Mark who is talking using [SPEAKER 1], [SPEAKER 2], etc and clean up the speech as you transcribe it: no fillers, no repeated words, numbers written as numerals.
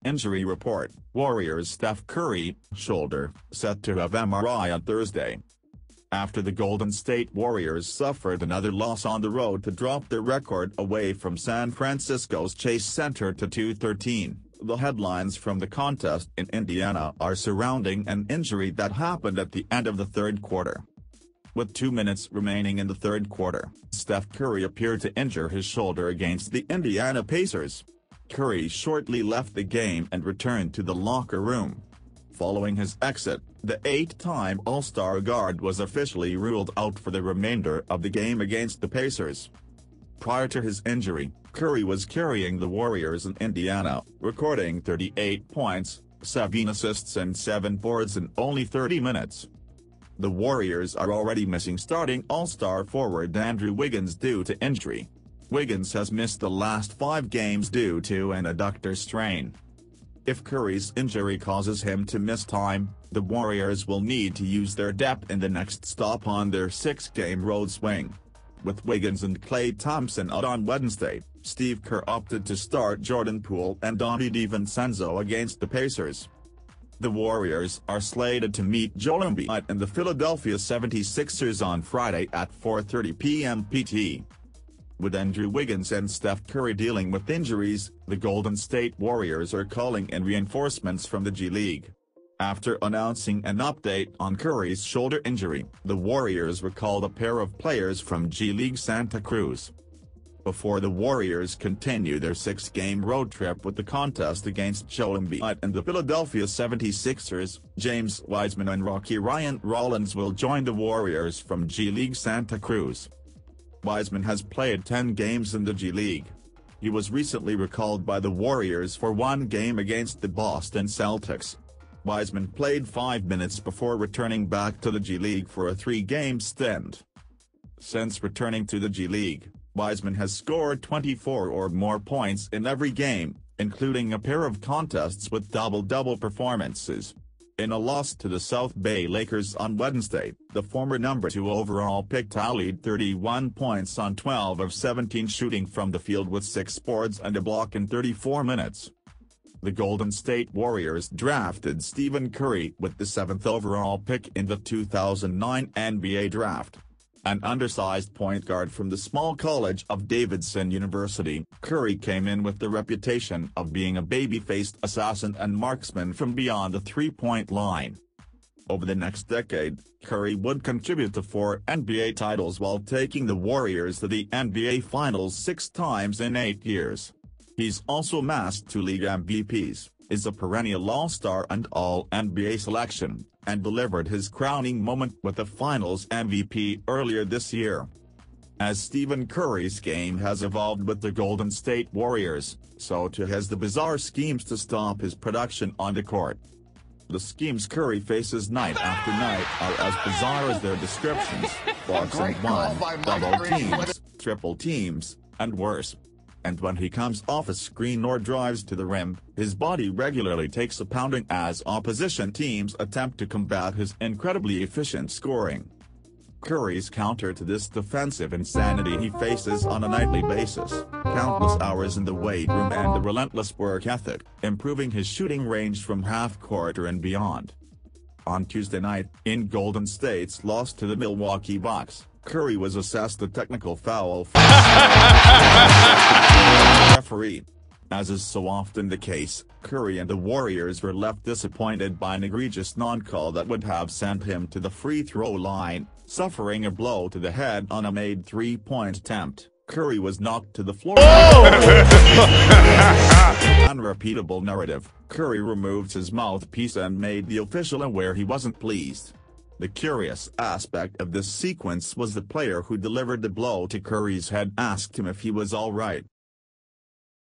[SPEAKER 1] Injury report: Warriors' Steph Curry, shoulder, set to have MRI on Thursday. After the Golden State Warriors suffered another loss on the road to drop their record away from San Francisco's Chase Center to 2-13, the headlines from the contest in Indiana are surrounding an injury that happened at the end of the third quarter. With 2 minutes remaining in the third quarter, Steph Curry appeared to injure his shoulder against the Indiana Pacers. Curry shortly left the game and returned to the locker room. Following his exit, the 8-time All-Star guard was officially ruled out for the remainder of the game against the Pacers. Prior to his injury, Curry was carrying the Warriors in Indiana, recording 38 points, 7 assists and 7 boards in only 30 minutes. The Warriors are already missing starting All-Star forward Andrew Wiggins due to injury. Wiggins has missed the last 5 games due to an adductor strain. If Curry's injury causes him to miss time, the Warriors will need to use their depth in the next stop on their 6-game road swing. With Wiggins and Klay Thompson out on Wednesday, Steve Kerr opted to start Jordan Poole and Donte DiVincenzo against the Pacers. The Warriors are slated to meet Joel Embiid and the Philadelphia 76ers on Friday at 4:30 p.m. PT. With Andrew Wiggins and Steph Curry dealing with injuries, the Golden State Warriors are calling in reinforcements from the G League. After announcing an update on Curry's shoulder injury, the Warriors recalled a pair of players from G League Santa Cruz. Before the Warriors continue their 6-game road trip with the contest against Joel Embiid and the Philadelphia 76ers, James Wiseman and Rocky Ryan Rollins will join the Warriors from G League Santa Cruz. Wiseman has played 10 games in the G League. He was recently recalled by the Warriors for 1 game against the Boston Celtics. Wiseman played 5 minutes before returning back to the G League for a 3-game stint. Since returning to the G League, Wiseman has scored 24 or more points in every game, including a pair of contests with double-double performances. In a loss to the South Bay Lakers on Wednesday, the former number 2 overall pick tallied 31 points on 12 of 17 shooting from the field with 6 boards and a block in 34 minutes. The Golden State Warriors drafted Stephen Curry with the 7th overall pick in the 2009 NBA Draft. An undersized point guard from the small college of Davidson University, Curry came in with the reputation of being a baby-faced assassin and marksman from beyond the three-point line. Over the next decade, Curry would contribute to 4 NBA titles while taking the Warriors to the NBA Finals 6 times in 8 years. He's also amassed 2 league MVPs, is a perennial All-Star and All-NBA selection, and delivered his crowning moment with the Finals MVP earlier this year. As Stephen Curry's game has evolved with the Golden State Warriors, so too has the bizarre schemes to stop his production on the court. The schemes Curry faces night after night are as bizarre as their descriptions: box and one, double teams, triple teams, and worse. And when he comes off a screen or drives to the rim, his body regularly takes a pounding as opposition teams attempt to combat his incredibly efficient scoring. Curry's counter to this defensive insanity he faces on a nightly basis, countless hours in the weight room and a relentless work ethic, improving his shooting range from half-court and beyond. On Tuesday night, in Golden State's loss to the Milwaukee Bucks, Curry was assessed a technical foul from the referee. As is so often the case, Curry and the Warriors were left disappointed by an egregious non-call that would have sent him to the free throw line, suffering a blow to the head on a made 3-point attempt. Curry was knocked to the floor. Unrepeatable narrative, Curry removed his mouthpiece and made the official aware he wasn't pleased. The curious aspect of this sequence was the player who delivered the blow to Curry's head asked him if he was all right.